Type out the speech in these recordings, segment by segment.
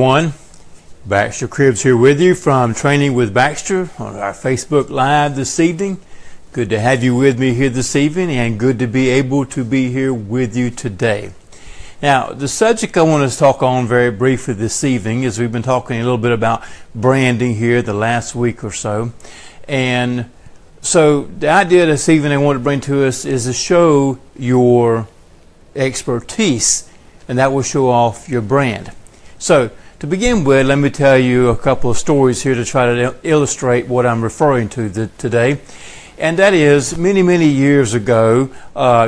One, Baxter Cribbs here with you from Training with Baxter on our Facebook Live this evening. Good to have you with me here this evening, and good to be able to be here with you today. Now, the subject I want to talk on very briefly this evening is we've been talking a little bit about branding here the last week or so. And so the idea this evening I want to bring to us is to show your expertise, and that will show off your brand. So to begin with, let me tell you a couple of stories here to try to illustrate what I'm referring to today. And that is, many years ago,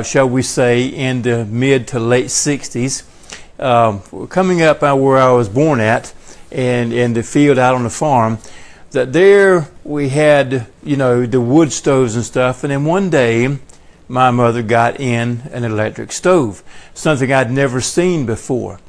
shall we say in the mid to late 60s, coming up where I was born at, and in the field out on the farm, that there we had, the wood stoves and stuff. And then one day, my mother got in an electric stove, something I'd never seen before.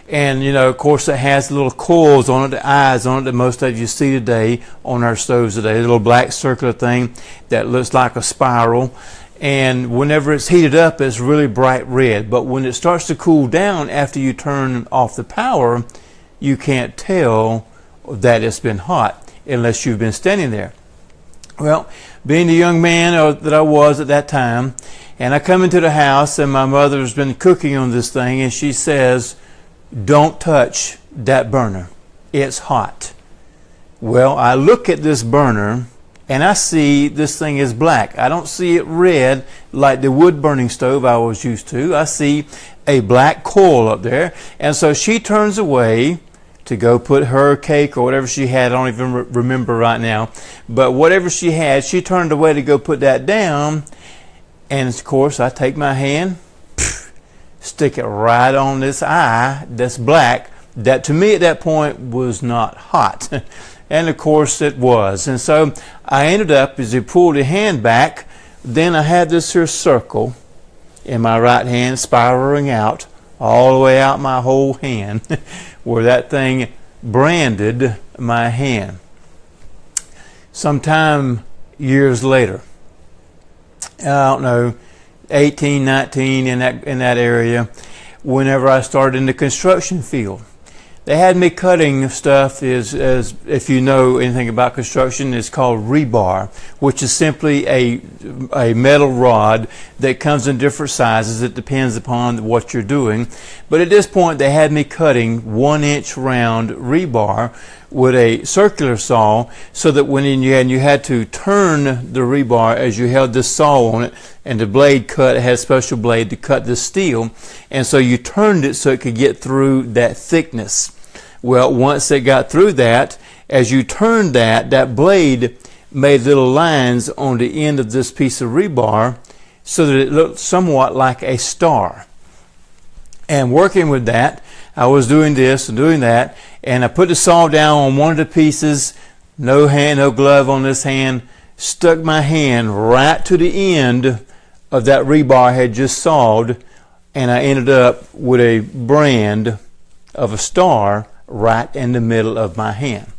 And, of course, it has little coils on it, the eyes on it that most of you see today on our stoves today. A little black circular thing that looks like a spiral. And whenever it's heated up, it's really bright red. But when it starts to cool down after you turn off the power, you can't tell that it's been hot unless you've been standing there. Well, being the young man that I was at that time, and I come into the house and my mother's been cooking on this thing, and she says, "Don't touch that burner. It's hot." Well, I look at this burner and I see this thing is black. I don't see it red like the wood burning stove I was used to. I see a black coil up there. And so she turns away to go put her cake or whatever she had. I don't even remember right now. But whatever she had, she turned away to go put that down. And of course, I take my hand, stick it right on this eye that's black, that to me at that point was not hot. And of course it was. And so I ended up, as he pulled the hand back, then I had this here circle in my right hand spiraling out all the way out my whole hand where that thing branded my hand. Sometime years later, I don't know, 18, 19 in that area, whenever I started in the construction field. They had me cutting stuff as if you know anything about construction, it's called rebar, which is simply a metal rod that comes in different sizes. It depends upon what you're doing. But at this point, they had me cutting 1-inch round rebar with a circular saw, so that when you had to turn the rebar as you held this saw on it, and the blade cut, it had a special blade to cut the steel, and so you turned it so it could get through that thickness. Well, once it got through that, as you turned that blade made little lines on the end of this piece of rebar so that it looked somewhat like a star. And working with that, I was doing this and doing that, and I put the saw down on one of the pieces, no hand, no glove on this hand, stuck my hand right to the end of that rebar I had just sawed, and I ended up with a brand of a star right in the middle of my hand.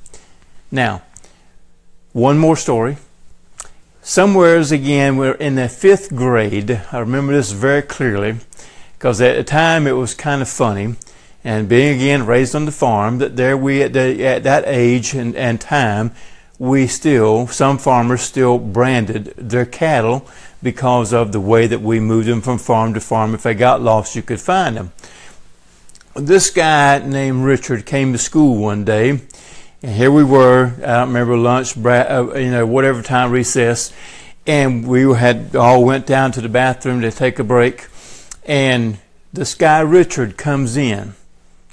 Now, one more story. Somewheres again, we're in the 5th grade. I remember this very clearly because at the time it was kind of funny. And being again raised on the farm, that there we at that age and time, some farmers still branded their cattle because of the way that we moved them from farm to farm. If they got lost, you could find them. This guy named Richard came to school one day, and here we were. I don't remember lunch, whatever time, recess, and we had all went down to the bathroom to take a break, and this guy Richard comes in,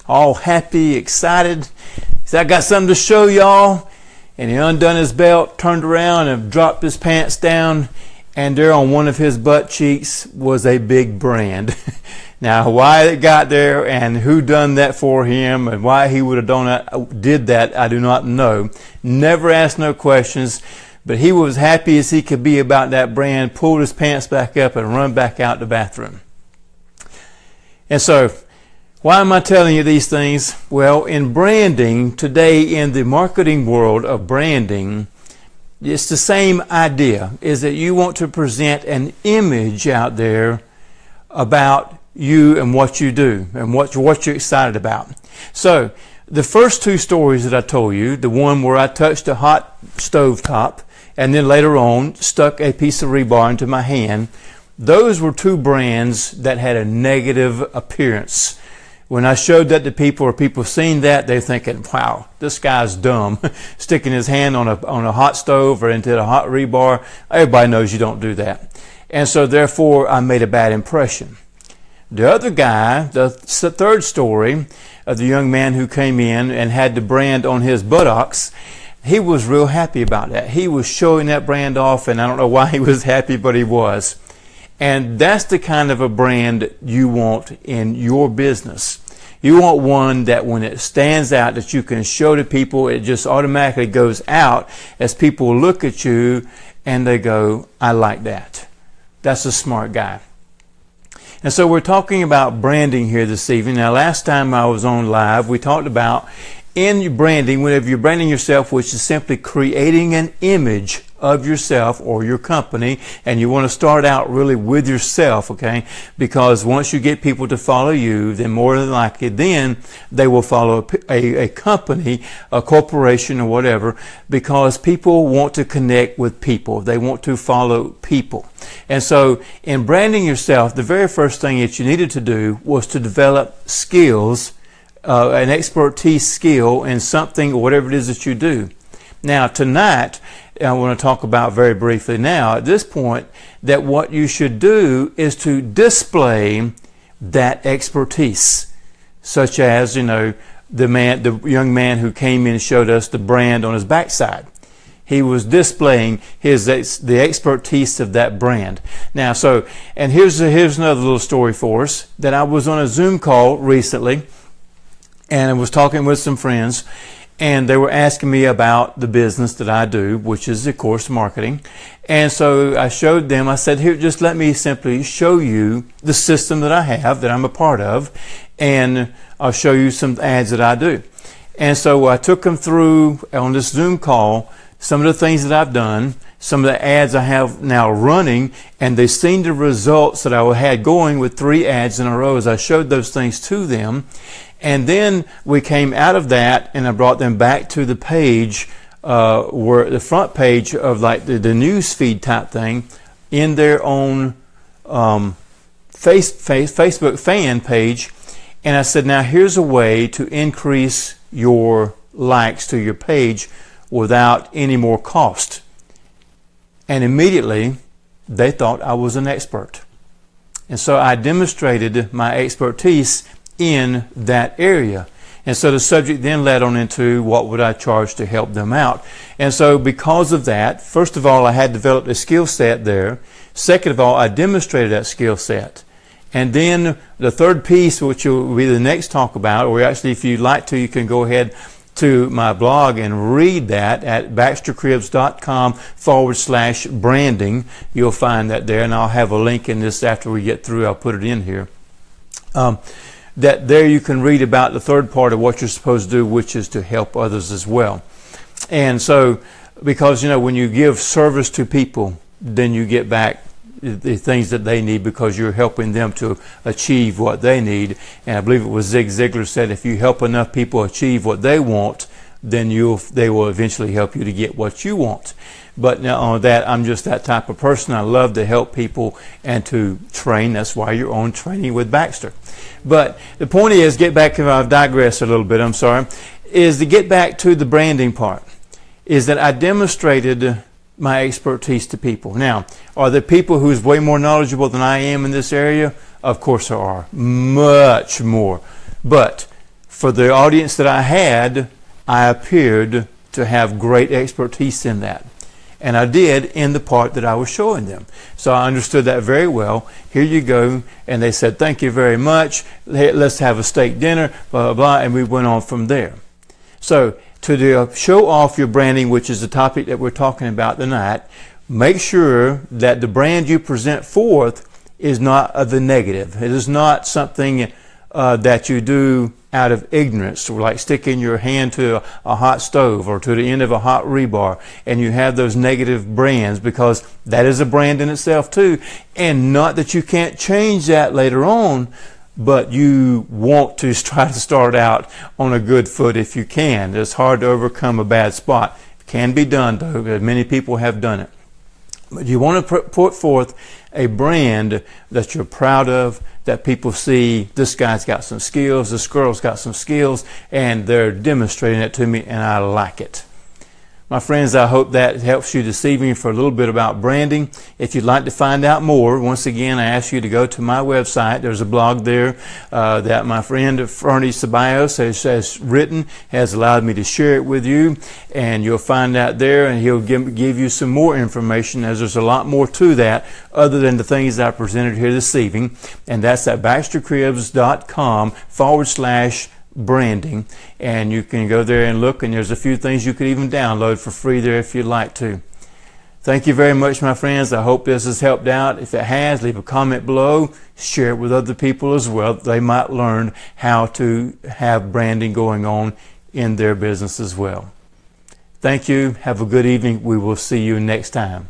all happy, excited. He said, "I got something to show y'all." And he undone his belt, turned around and dropped his pants down, and there on one of his butt cheeks was a big brand. Now, why it got there and who done that for him and why he would have did that, I do not know. Never asked no questions, but he was happy as he could be about that brand, pulled his pants back up and run back out the bathroom. And so, why am I telling you these things? Well, in branding, today in the marketing world of branding, it's the same idea, is that you want to present an image out there about you and what you do and what you're excited about. So the first two stories that I told you, the one where I touched a hot stove top and then later on stuck a piece of rebar into my hand, those were two brands that had a negative appearance. When I showed that to people, or people seeing that, they're thinking, wow, this guy's dumb, sticking his hand on a hot stove or into a hot rebar. Everybody knows you don't do that. And so therefore I made a bad impression. The other guy, the third story of the young man who came in and had the brand on his buttocks, he was real happy about that. He was showing that brand off, and I don't know why he was happy, but he was. And that's the kind of a brand you want in your business. You want one that when it stands out, that you can show to people, it just automatically goes out as people look at you and they go, I like that. That's a smart guy. And so we're talking about branding here this evening. Now, last time I was on live, we talked about in your branding, whenever you're branding yourself, which is simply creating an image of yourself or your company, and you want to start out really with yourself, okay? Because once you get people to follow you, then more than likely then they will follow a company, a corporation or whatever, because people want to connect with people. They want to follow people. And so in branding yourself, the very first thing that you needed to do was to develop skills, an expertise skill in something or whatever it is that you do. Now tonight, I want to talk about very briefly now at this point that what you should do is to display that expertise, such as, you know, the young man who came in and showed us the brand on his backside. He was displaying the expertise of that brand. Now, so, and here's another little story for us, that I was on a Zoom call recently and I was talking with some friends, and they were asking me about the business that I do, which is, of course, marketing. And so I showed them, I said, here, just let me simply show you the system that I have, that I'm a part of, and I'll show you some ads that I do. And so I took them through, on this Zoom call, some of the things that I've done, some of the ads I have now running, and they've seen the results that I had going with 3 ads in a row as I showed those things to them. And then we came out of that, and I brought them back to the page, where the front page of like the news feed type thing, in their own Facebook fan page. And I said, now here's a way to increase your likes to your page without any more cost. And immediately they thought I was an expert. And so I demonstrated my expertise in that area. And so the subject then led on into what would I charge to help them out. And so because of that, first of all, I had developed a skill set there. Second of all, I demonstrated that skill set. And then the third piece, which will be the next talk about, or actually if you'd like to, you can go ahead to my blog and read that at baxtercribbs.com/branding. You'll find that there, and I'll have a link in this after we get through. I'll put it in here. That there you can read about the third part of what you're supposed to do, which is to help others as well. And so, because, you know, when you give service to people, then you get back the things that they need, because you're helping them to achieve what they need. And I believe it was Zig Ziglar said, if you help enough people achieve what they want, then they will eventually help you to get what you want. But now on that, I'm just that type of person. I love to help people and to train. That's why you're on Training with Baxter. But the point is, get back, if I've digressed a little bit, I'm sorry, is to get back to the branding part, is that I demonstrated my expertise to people. Now, are there people who's way more knowledgeable than I am in this area? Of course there are, much more. But for the audience that I had, I appeared to have great expertise in that. And I did in the part that I was showing them. So I understood that very well. Here you go. And they said, thank you very much. Let's have a steak dinner, blah, blah, blah. And we went on from there. So to show off your branding, which is the topic that we're talking about tonight, make sure that the brand you present forth is not of the negative. It is not something that you do out of ignorance, like sticking your hand to a hot stove or to the end of a hot rebar, and you have those negative brands, because that is a brand in itself too. And not that you can't change that later on, but you want to try to start out on a good foot if you can. It's hard to overcome a bad spot. It can be done, though. Many people have done it. But you want to put forth a brand that you're proud of, that people see, this guy's got some skills, this girl's got some skills, and they're demonstrating it to me, and I like it. My friends, I hope that helps you this evening for a little bit about branding. If you'd like to find out more, once again, I ask you to go to my website. There's a blog there that my friend Fernie Ceballos has written, has allowed me to share it with you, and you'll find out there, and he'll give you some more information, as there's a lot more to that other than the things that I presented here this evening, and that's at BaxterCribs.com/branding, and you can go there and look, and there's a few things you could even download for free there if you'd like to. Thank you very much, my friends. I hope this has helped out. If it has, leave a comment below, share it with other people as well. They might learn how to have branding going on in their business as well. Thank you. Have a good evening. We will see you next time.